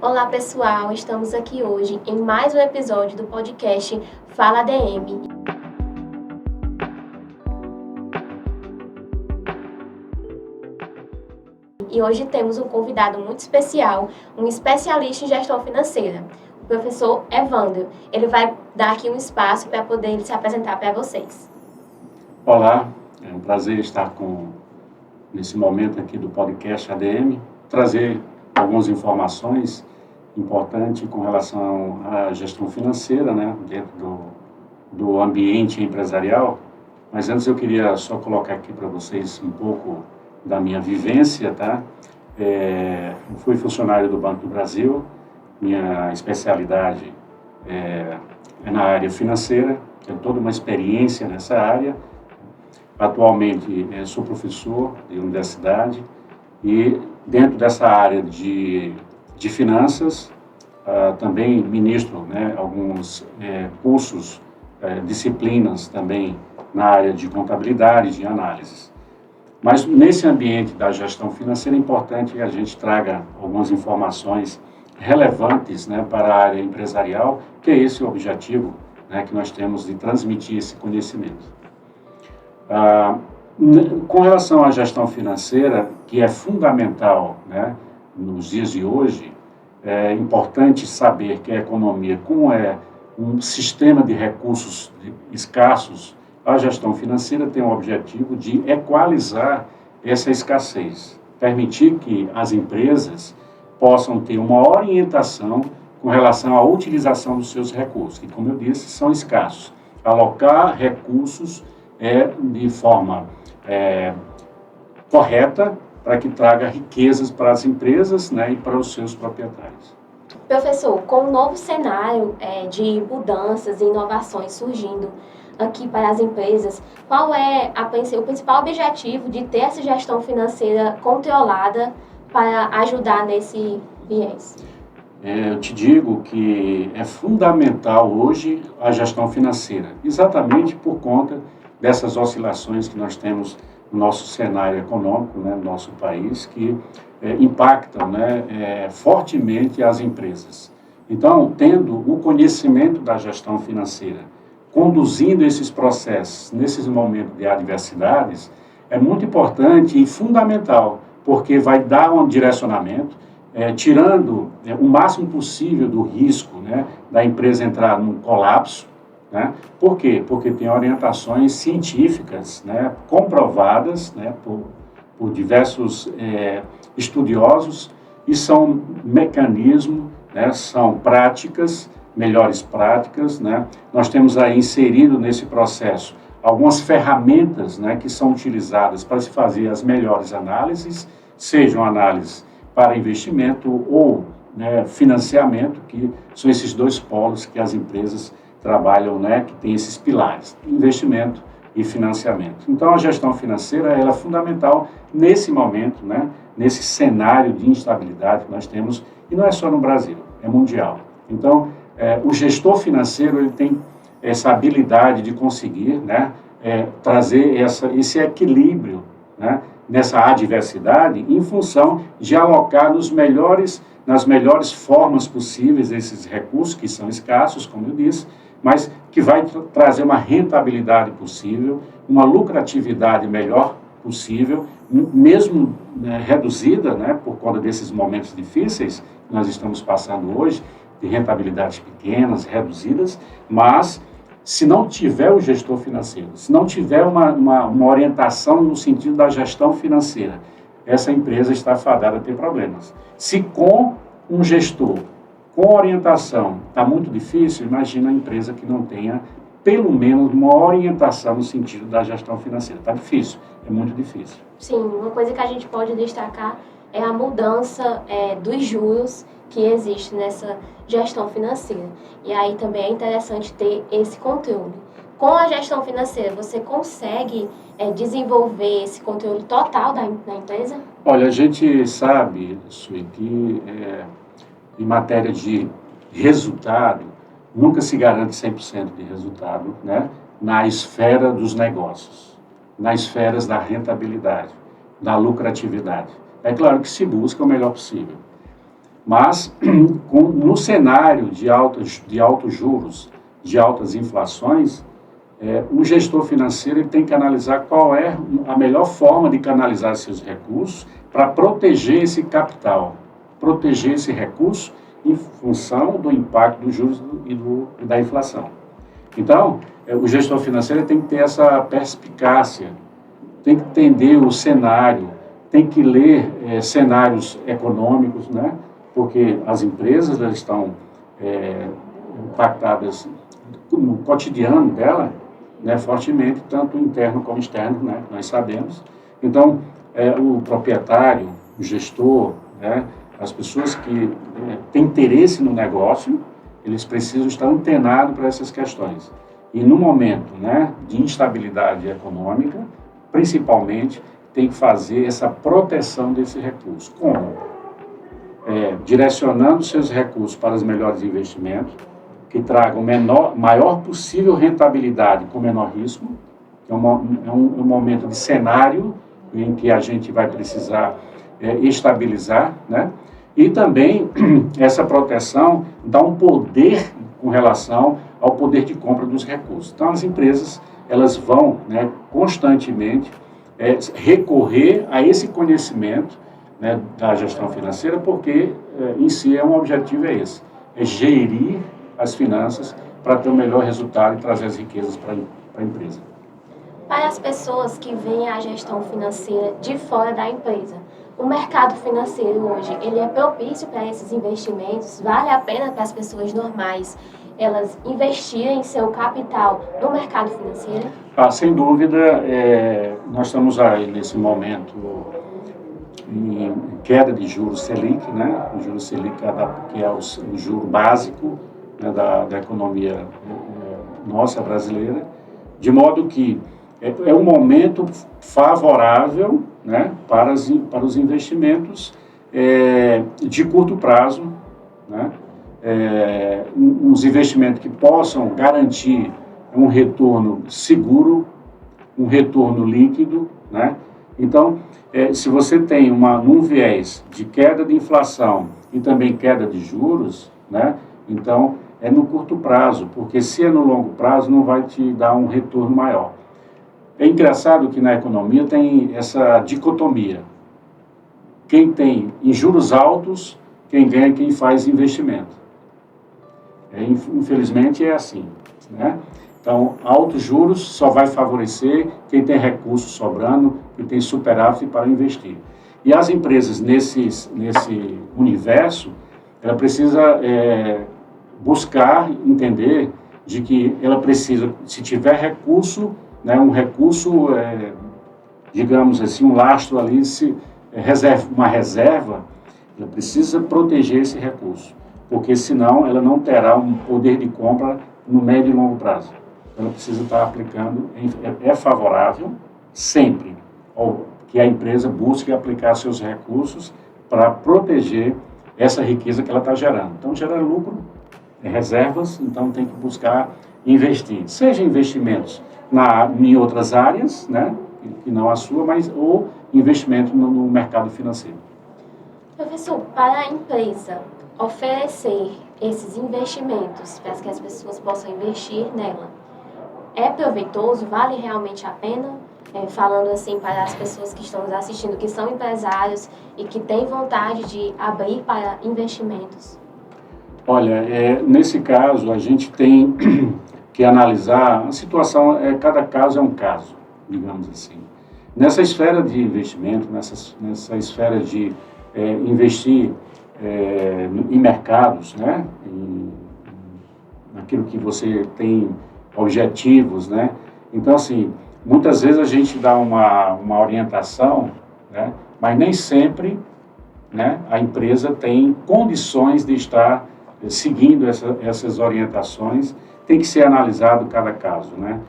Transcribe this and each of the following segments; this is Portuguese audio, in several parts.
Olá pessoal, estamos aqui hoje em mais um episódio do podcast Fala ADM. E hoje temos um convidado muito especial, um especialista em gestão financeira, o professor Evandro. Ele vai dar aqui um espaço para poder se apresentar para vocês. Olá, é um prazer estar nesse momento aqui do podcast ADM, trazer algumas informações importantes com relação à gestão financeira, né, dentro do ambiente empresarial. Mas antes eu queria só colocar aqui para vocês um pouco da minha vivência, tá? Eu fui funcionário do Banco do Brasil, minha especialidade é na área financeira, tenho toda uma experiência nessa área. Atualmente sou professor de universidade e dentro dessa área de finanças também ministro, né, alguns cursos, disciplinas também na área de contabilidade, de análise. Mas nesse ambiente da gestão financeira é importante que a gente traga algumas informações relevantes, né, para a área empresarial, que é esse o objetivo, né, que nós temos de transmitir esse conhecimento. Com relação à gestão financeira, que é fundamental, né, nos dias de hoje, é importante saber que a economia, como é um sistema de recursos escassos, a gestão financeira tem o objetivo de equalizar essa escassez, permitir que as empresas possam ter uma orientação com relação à utilização dos seus recursos, que, como eu disse, são escassos. Alocar recursos de forma correta para que traga riquezas para as empresas, né, e para os seus proprietários. Professor, com o novo cenário de mudanças e inovações surgindo aqui para as empresas, qual é o principal objetivo de ter essa gestão financeira controlada para ajudar nesse viés? Eu te digo que é fundamental hoje a gestão financeira, exatamente por conta dessas oscilações que nós temos no nosso cenário econômico, né, no nosso país, que impactam, né, fortemente as empresas. Então, tendo o conhecimento da gestão financeira, conduzindo esses processos nesses momentos de adversidades, é muito importante e fundamental, porque vai dar um direcionamento, tirando o máximo possível do risco, né, da empresa entrar num colapso, né? Por quê? Porque tem orientações científicas, né, comprovadas, né, por diversos estudiosos, e são mecanismos, né, são práticas, melhores práticas, né? Nós temos aí inserido nesse processo algumas ferramentas, né, que são utilizadas para se fazer as melhores análises, sejam análises para investimento ou, né, financiamento, que são esses dois polos que as empresas trabalham, né, que tem esses pilares, investimento e financiamento. Então, a gestão financeira ela é fundamental nesse momento, né, nesse cenário de instabilidade que nós temos, e não é só no Brasil, é mundial. Então, o gestor financeiro ele tem essa habilidade de conseguir, né, trazer esse equilíbrio, né, nessa adversidade em função de alocar nas melhores formas possíveis esses recursos que são escassos, como eu disse, mas que vai trazer uma rentabilidade possível, uma lucratividade melhor possível, mesmo, né, reduzida, né, por conta desses momentos difíceis que nós estamos passando hoje, de rentabilidades pequenas, reduzidas, mas se não tiver o gestor financeiro, se não tiver uma orientação no sentido da gestão financeira, essa empresa está fadada a ter problemas. Se com um gestor com orientação está muito difícil, imagina a empresa que não tenha pelo menos uma orientação no sentido da gestão financeira. Está difícil, é muito difícil. Sim, uma coisa que a gente pode destacar é a mudança dos juros que existe nessa gestão financeira. E aí também é interessante ter esse controle. Com a gestão financeira, você consegue desenvolver esse controle total da empresa? Olha, a gente sabe, Sui, que em matéria de resultado, nunca se garante 100% de resultado, né, na esfera dos negócios, nas esferas da rentabilidade, da lucratividade. É claro que se busca o melhor possível. Mas, no cenário de altos juros, de altas inflações, o gestor financeiro ele tem que analisar qual é a melhor forma de canalizar seus recursos para proteger esse capital, proteger esse recurso em função do impacto dos juros e da inflação. Então, o gestor financeiro tem que ter essa perspicácia, tem que entender o cenário, tem que ler cenários econômicos, né? Porque as empresas elas estão impactadas no cotidiano dela, né, fortemente, tanto interno como externo, né, nós sabemos. Então, o proprietário, o gestor, né, as pessoas que têm interesse no negócio, eles precisam estar antenados para essas questões. E no momento, né, de instabilidade econômica, principalmente, tem que fazer essa proteção desse recurso. Como? Direcionando seus recursos para os melhores investimentos, que tragam maior possível rentabilidade com menor risco, que é um momento de cenário em que a gente vai precisar estabilizar, né? E também essa proteção dá um poder com relação ao poder de compra dos recursos. Então, as empresas elas vão, né, constantemente recorrer a esse conhecimento, né, da gestão financeira, porque em si um objetivo esse, gerir as finanças para ter o melhor resultado e trazer as riquezas para a empresa. Para as pessoas que veem a gestão financeira de fora da empresa, o mercado financeiro hoje, ele é propício para esses investimentos? Vale a pena para as pessoas normais elas investirem seu capital no mercado financeiro? Sem dúvida, nós estamos aí nesse momento em queda de juros Selic, né? O juros Selic que é o juro básico, né, da economia nossa brasileira, de modo que é um momento favorável, né, para os investimentos de curto prazo, né, uns investimentos que possam garantir um retorno seguro, um retorno líquido, né? Então, se você tem um viés de queda de inflação e também queda de juros, né? Então, é no curto prazo, porque se é no longo prazo não vai te dar um retorno maior. É engraçado que na economia tem essa dicotomia. Quem tem em juros altos, quem ganha é quem faz investimento. Infelizmente é assim, né? Então, altos juros só vai favorecer quem tem recursos sobrando, quem tem superávit para investir. E as empresas nesse universo, ela precisa buscar entender de que ela precisa, se tiver recurso, né, um recurso, digamos assim, um lastro ali, uma reserva, ela precisa proteger esse recurso, porque senão ela não terá um poder de compra no médio e longo prazo. Ela precisa estar aplicando, é favorável sempre que a empresa busque aplicar seus recursos para proteger essa riqueza que ela está gerando. Então, gera lucro, reservas, então tem que buscar investir. Seja investimentos em outras áreas, né, que não a sua, ou investimento no mercado financeiro. Professor, para a empresa oferecer esses investimentos para que as pessoas possam investir nela, é proveitoso? Vale realmente a pena? Falando assim para as pessoas que estão nos assistindo, que são empresários e que têm vontade de abrir para investimentos. Olha, nesse caso a gente tem que analisar a situação, cada caso é um caso, digamos assim. Nessa esfera de investimento, nessa esfera de investir em mercados, né, naquilo que você tem objetivos, né? Então, assim, muitas vezes a gente dá uma orientação, né, mas nem sempre, né, a empresa tem condições de estar seguindo essas orientações. Tem que ser analisado cada caso, né?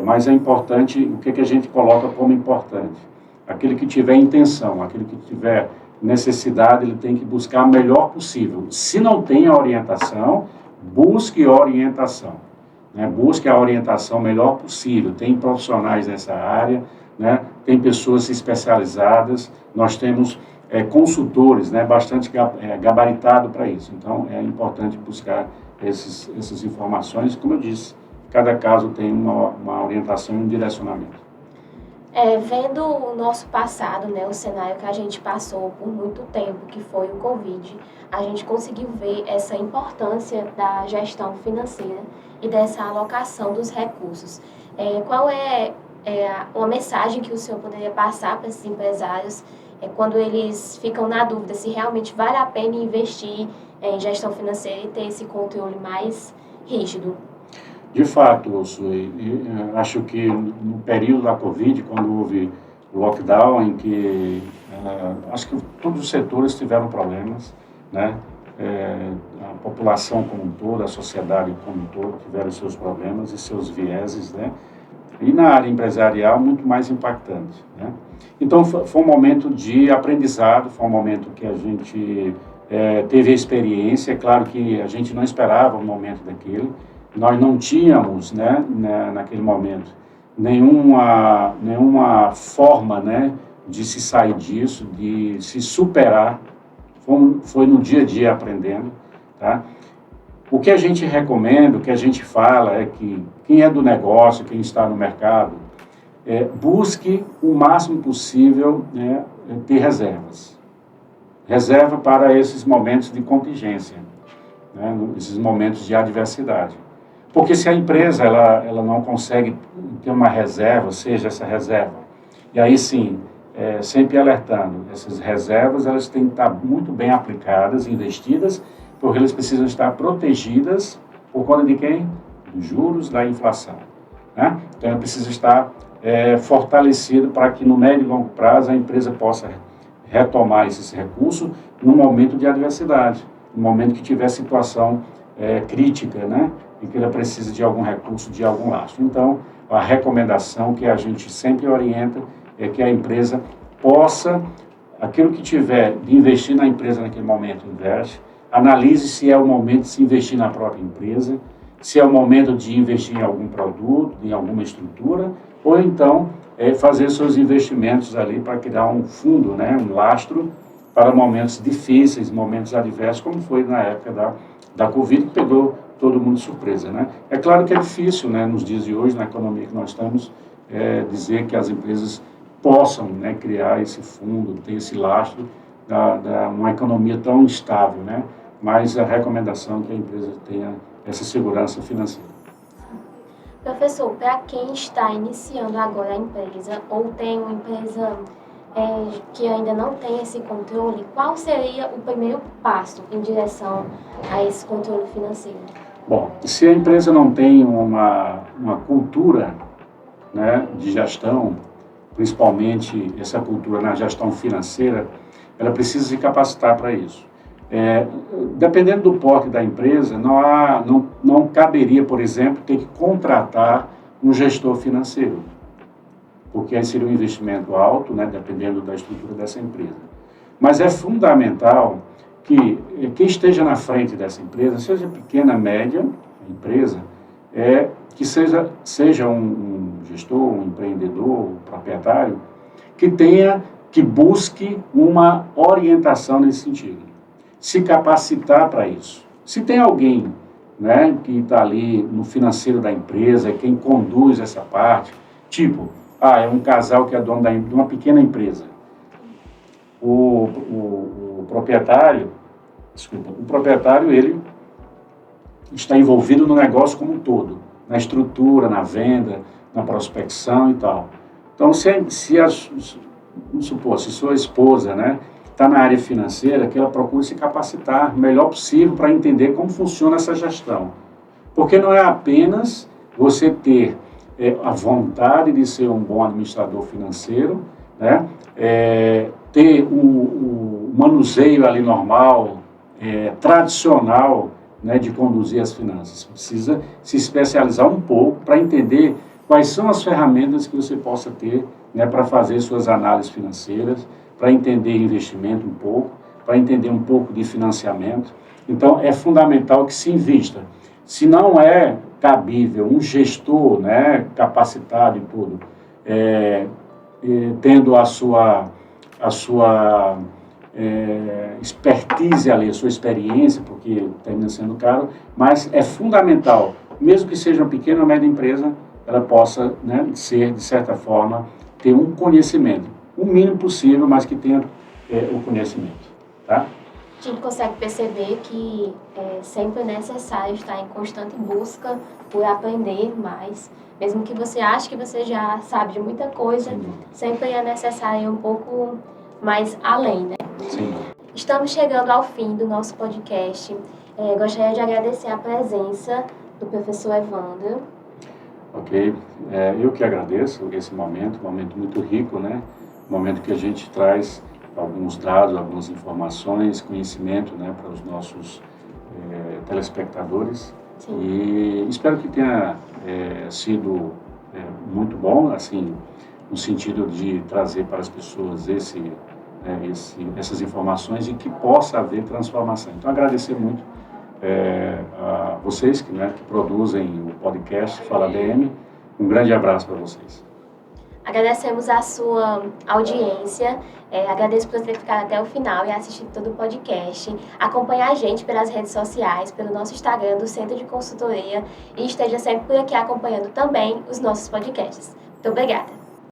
Mas é importante, o que a gente coloca como importante? Aquele que tiver intenção, aquele que tiver necessidade, ele tem que buscar o melhor possível. Se não tem a orientação, busque orientação, né? Busque a orientação melhor possível. Tem profissionais nessa área, né? Tem pessoas especializadas. Nós temos consultores, né, bastante gabaritado para isso. Então, é importante buscar essas informações. Como eu disse, cada caso tem uma orientação e um direcionamento. Vendo o nosso passado, né, o cenário que a gente passou por muito tempo, que foi o Covid, a gente conseguiu ver essa importância da gestão financeira e dessa alocação dos recursos. Qual é uma mensagem que o senhor poderia passar para esses empresários quando eles ficam na dúvida se realmente vale a pena investir em gestão financeira e ter esse controle mais rígido? De fato, acho que no período da Covid, quando houve o lockdown, em que acho que todos os setores tiveram problemas, né? A população como um todo, a sociedade como um todo tiveram seus problemas e seus vieses, né? E na área empresarial, muito mais impactante, né? Então, foi um momento de aprendizado, foi um momento que a gente teve a experiência. É claro que a gente não esperava um momento daquele. Nós não tínhamos, né, naquele momento, nenhuma forma, né, de se sair disso, de se superar. Foi no dia a dia aprendendo, tá? O que a gente recomenda, o que a gente fala é que quem é do negócio, quem está no mercado, busque o máximo possível, né, ter reservas. Reserva para esses momentos de contingência, né, esses momentos de adversidade. Porque se a empresa ela não consegue ter uma reserva, seja essa reserva, e aí sim, sempre alertando, essas reservas elas têm que estar muito bem aplicadas, investidas, porque elas precisam estar protegidas por conta de quem? Dos juros, da inflação, né? Então, ela precisa estar fortalecido para que no médio e longo prazo a empresa possa retomar esses recursos no momento de adversidade, no momento que tiver situação crítica, né? E que ela precisa de algum recurso, de algum lastro. Então, a recomendação que a gente sempre orienta é que a empresa possa, aquilo que tiver de investir na empresa naquele momento, investe, analise se é o momento de se investir na própria empresa, se é o momento de investir em algum produto, em alguma estrutura, ou então fazer seus investimentos ali para criar um fundo, né, um lastro para momentos difíceis, momentos adversos, como foi na época da Covid, que pegou todo mundo de surpresa, né? É claro que é difícil, né, nos dias de hoje, na economia que nós estamos, dizer que as empresas possam, né, criar esse fundo, ter esse lastro uma economia tão instável, né? Mas a recomendação é que a empresa tenha essa segurança financeira. Professor, para quem está iniciando agora a empresa ou tem uma empresa que ainda não tem esse controle, qual seria o primeiro passo em direção a esse controle financeiro? Bom, se a empresa não tem uma cultura, né, de gestão, principalmente essa cultura na gestão financeira, ela precisa se capacitar para isso. Dependendo do porte da empresa, não caberia, por exemplo, ter que contratar um gestor financeiro, porque aí seria um investimento alto, né, dependendo da estrutura dessa empresa. Mas é fundamental que quem esteja na frente dessa empresa, seja pequena, média empresa, que seja um gestor, um empreendedor, um proprietário, que busque uma orientação nesse sentido, se capacitar para isso. Se tem alguém, né, que está ali no financeiro da empresa, quem conduz essa parte, tipo, é um casal que é dono de uma pequena empresa. O proprietário, ele está envolvido no negócio como um todo, na estrutura, na venda, na prospecção e tal. Então, vamos supor, se sua esposa, né, está na área financeira, que ela procure se capacitar o melhor possível para entender como funciona essa gestão. Porque não é apenas você ter a vontade de ser um bom administrador financeiro, né, ter o manuseio ali normal, tradicional, né, de conduzir as finanças. Precisa se especializar um pouco para entender quais são as ferramentas que você possa ter, né, para fazer suas análises financeiras, para entender investimento um pouco, para entender um pouco de financiamento. Então, é fundamental que se invista. Se não é cabível um gestor, né, capacitado e tudo, tendo a sua expertise ali, a sua experiência, porque termina sendo caro, mas é fundamental, mesmo que seja uma pequena ou média empresa, ela possa, né, ser, de certa forma, ter um conhecimento, o mínimo possível, mas que tenha o conhecimento, tá? A gente consegue perceber que é sempre necessário estar em constante busca por aprender mais. Mesmo que você ache que você já sabe de muita coisa, sempre é necessário ir um pouco mais além, né? Sim. Estamos chegando ao fim do nosso podcast. Gostaria de agradecer a presença do professor Evandro. Ok, eu que agradeço esse momento, um momento muito rico, né? Um momento que a gente traz alguns dados, algumas informações, conhecimento, né, para os nossos telespectadores. Sim. E espero que tenha sido muito bom, assim, no sentido de trazer para as pessoas essas informações e que possa haver transformação. Então, agradecer muito a vocês que produzem o podcast Fala DM. Um grande abraço para vocês. Agradecemos a sua audiência, agradeço por ter ficado até o final e assistido todo o podcast. Acompanhe a gente pelas redes sociais, pelo nosso Instagram do Centro de Consultoria e esteja sempre por aqui acompanhando também os nossos podcasts. Muito obrigada!